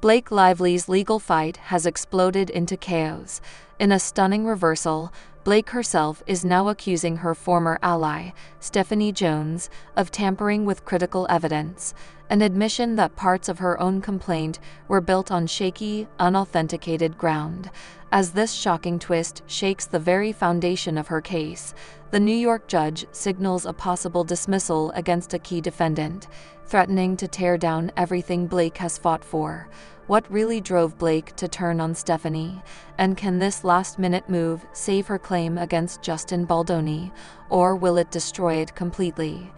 Blake Lively's legal fight has exploded into chaos. In a stunning reversal, Blake herself is now accusing her former ally, Stephanie Jones, of tampering with critical evidence, an admission that parts of her own complaint were built on shaky, unauthenticated ground. As this shocking twist shakes the very foundation of her case, the New York judge signals a possible dismissal against a key defendant, threatening to tear down everything Blake has fought for. What really drove Blake to turn on Stephanie? And can this last-minute move save her claim against Justin Baldoni, or will it destroy it completely?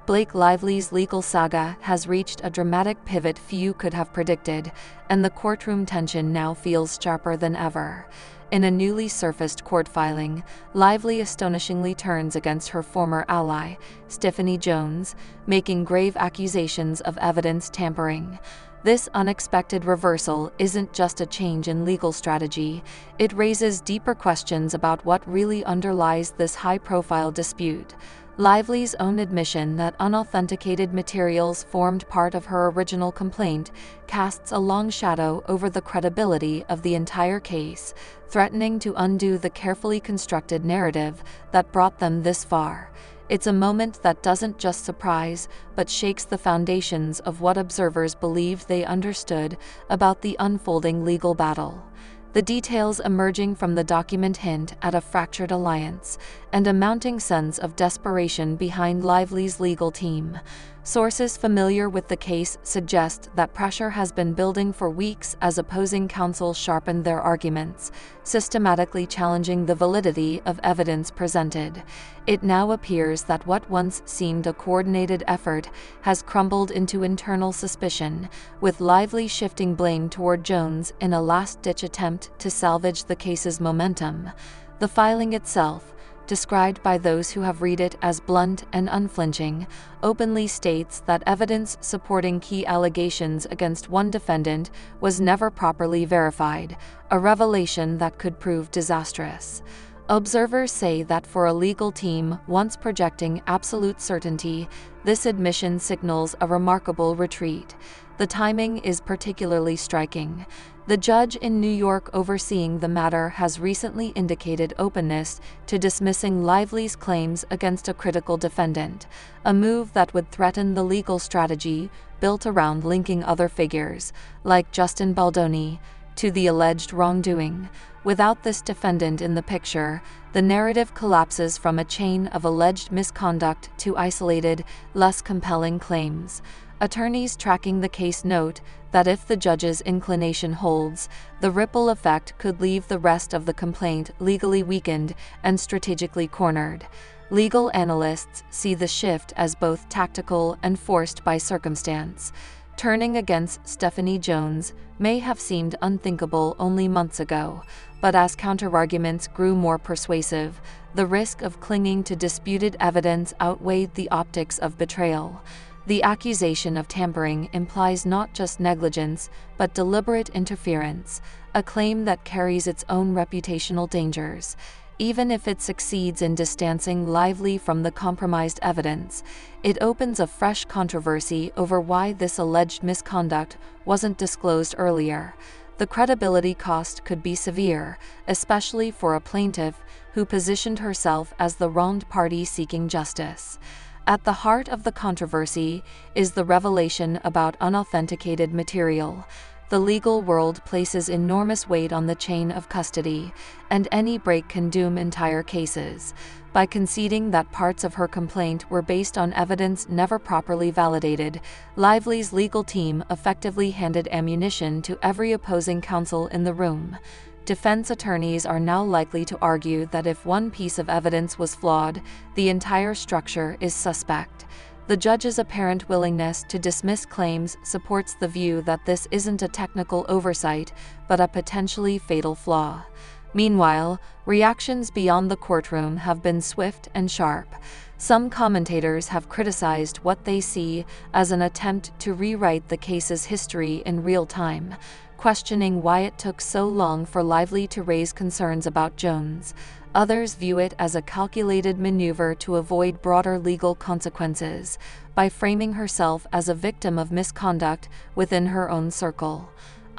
Blake Lively's legal saga has reached a dramatic pivot few could have predicted, and the courtroom tension now feels sharper than ever. In a newly surfaced court filing, Lively astonishingly turns against her former ally, Stephanie Jones, making grave accusations of evidence tampering. This unexpected reversal isn't just a change in legal strategy, it raises deeper questions about what really underlies this high-profile dispute. Lively's own admission that unauthenticated materials formed part of her original complaint casts a long shadow over the credibility of the entire case, threatening to undo the carefully constructed narrative that brought them this far. It's a moment that doesn't just surprise, but shakes the foundations of what observers believed they understood about the unfolding legal battle. The details emerging from the document hint at a fractured alliance, and a mounting sense of desperation behind Lively's legal team. Sources familiar with the case suggest that pressure has been building for weeks as opposing counsel sharpened their arguments, systematically challenging the validity of evidence presented. It now appears that what once seemed a coordinated effort has crumbled into internal suspicion, with Lively shifting blame toward Jones in a last-ditch attempt to salvage the case's momentum. The filing itself, described by those who have read it as blunt and unflinching, openly states that evidence supporting key allegations against one defendant was never properly verified, a revelation that could prove disastrous. Observers say that for a legal team once projecting absolute certainty, this admission signals a remarkable retreat. The timing is particularly striking. The judge in New York overseeing the matter has recently indicated openness to dismissing Lively's claims against a critical defendant, a move that would threaten the legal strategy built around linking other figures, like Justin Baldoni, to the alleged wrongdoing. Without this defendant in the picture, the narrative collapses from a chain of alleged misconduct to isolated, less compelling claims. Attorneys tracking the case note that if the judge's inclination holds, the ripple effect could leave the rest of the complaint legally weakened and strategically cornered. Legal analysts see the shift as both tactical and forced by circumstance. Turning against Stephanie Jones may have seemed unthinkable only months ago, but as counterarguments grew more persuasive, the risk of clinging to disputed evidence outweighed the optics of betrayal. The accusation of tampering implies not just negligence, but deliberate interference, a claim that carries its own reputational dangers. Even if it succeeds in distancing Lively from the compromised evidence, it opens a fresh controversy over why this alleged misconduct wasn't disclosed earlier. The credibility cost could be severe, especially for a plaintiff who positioned herself as the wronged party seeking justice. At the heart of the controversy is the revelation about unauthenticated material. The legal world places enormous weight on the chain of custody, and any break can doom entire cases. By conceding that parts of her complaint were based on evidence never properly validated, Lively's legal team effectively handed ammunition to every opposing counsel in the room. Defense attorneys are now likely to argue that if one piece of evidence was flawed, the entire structure is suspect. The judge's apparent willingness to dismiss claims supports the view that this isn't a technical oversight, but a potentially fatal flaw. Meanwhile, reactions beyond the courtroom have been swift and sharp. Some commentators have criticized what they see as an attempt to rewrite the case's history in real time, questioning why it took so long for Lively to raise concerns about Jones. Others view it as a calculated maneuver to avoid broader legal consequences, by framing herself as a victim of misconduct within her own circle.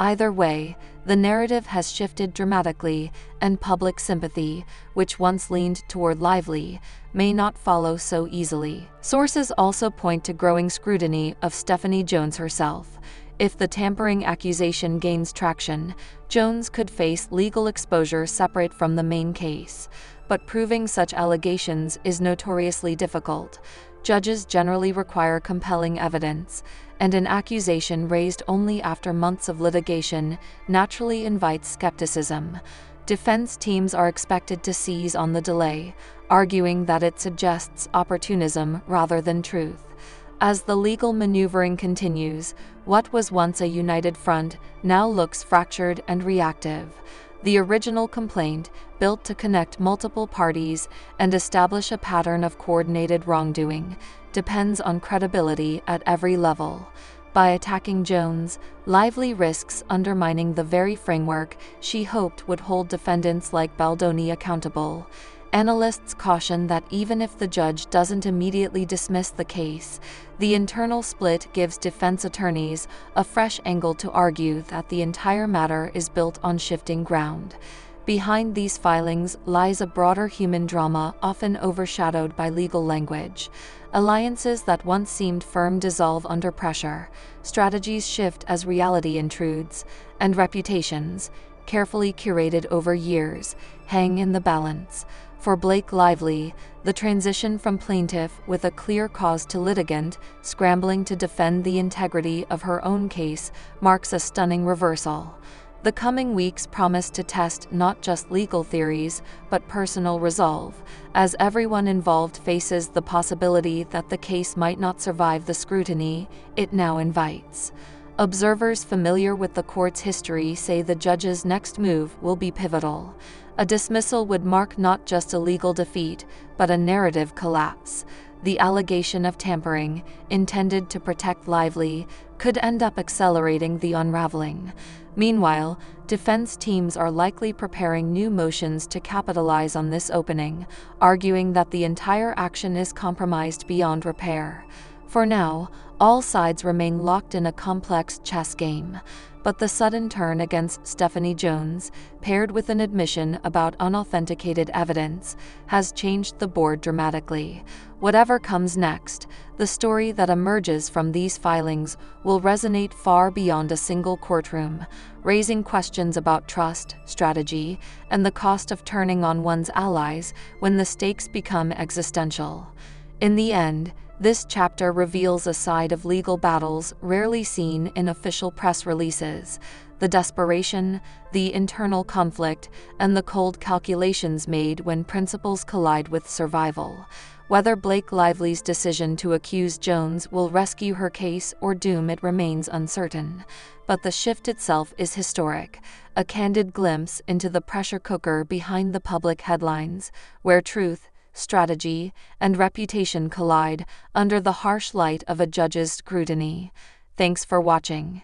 Either way, the narrative has shifted dramatically, and public sympathy, which once leaned toward Lively, may not follow so easily. Sources also point to growing scrutiny of Stephanie Jones herself. If the tampering accusation gains traction, Jones could face legal exposure separate from the main case. But proving such allegations is notoriously difficult. Judges generally require compelling evidence, and an accusation raised only after months of litigation naturally invites skepticism. Defense teams are expected to seize on the delay, arguing that it suggests opportunism rather than truth. As the legal maneuvering continues, what was once a united front now looks fractured and reactive. The original complaint, built to connect multiple parties and establish a pattern of coordinated wrongdoing, depends on credibility at every level. By attacking Jones, Lively risks undermining the very framework she hoped would hold defendants like Baldoni accountable. Analysts caution that even if the judge doesn't immediately dismiss the case, the internal split gives defense attorneys a fresh angle to argue that the entire matter is built on shifting ground. Behind these filings lies a broader human drama often overshadowed by legal language. Alliances that once seemed firm dissolve under pressure, strategies shift as reality intrudes, and reputations, carefully curated over years, hang in the balance. For Blake Lively, the transition from plaintiff with a clear cause to litigant, scrambling to defend the integrity of her own case, marks a stunning reversal. The coming weeks promise to test not just legal theories, but personal resolve, as everyone involved faces the possibility that the case might not survive the scrutiny it now invites. Observers familiar with the court's history say the judge's next move will be pivotal. A dismissal would mark not just a legal defeat, but a narrative collapse. The allegation of tampering, intended to protect Lively, could end up accelerating the unraveling. Meanwhile, defense teams are likely preparing new motions to capitalize on this opening, arguing that the entire action is compromised beyond repair. For now, all sides remain locked in a complex chess game. But the sudden turn against Stephanie Jones, paired with an admission about unauthenticated evidence, has changed the board dramatically. Whatever comes next, the story that emerges from these filings will resonate far beyond a single courtroom, raising questions about trust, strategy, and the cost of turning on one's allies when the stakes become existential. In the end, this chapter reveals a side of legal battles rarely seen in official press releases: the desperation, the internal conflict, and the cold calculations made when principles collide with survival. Whether Blake Lively's decision to accuse Jones will rescue her case or doom it remains uncertain. But the shift itself is historic, a candid glimpse into the pressure cooker behind the public headlines, where truth, strategy, and reputation collide under the harsh light of a judge's scrutiny. Thanks for watching.